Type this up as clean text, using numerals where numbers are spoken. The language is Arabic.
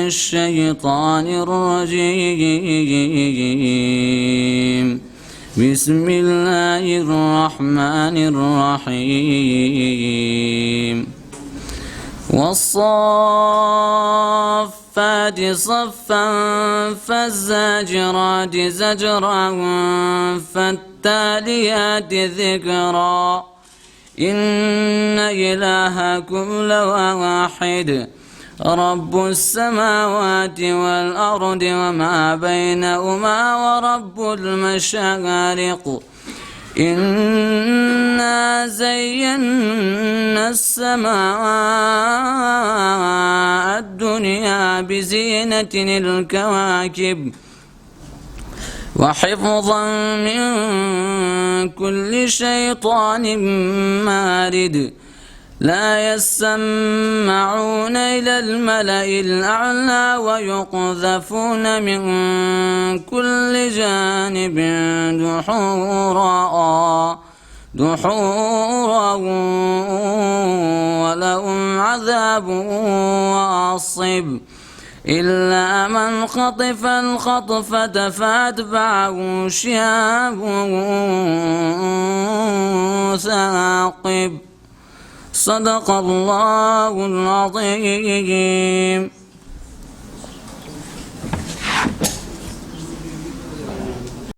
الشيطان الرجيم. بسم الله الرحمن الرحيم. والصافات صفا فالزاجرات زجرا فالتاليات ذكرا إن إلهكم لواحد رب السماوات والأرض وما بينهما ورب المشارق إنا زينا السماء الدنيا بزينة الكواكب وحفظا من كل شيطان مارد لا يسمعون إلى الملأ الأعلى ويقذفون من كل جانب دحورا ولهم عذاب واصب إلا من خطف الخطفة فأتبعه شهاب ثاقب. صدق الله العظيم.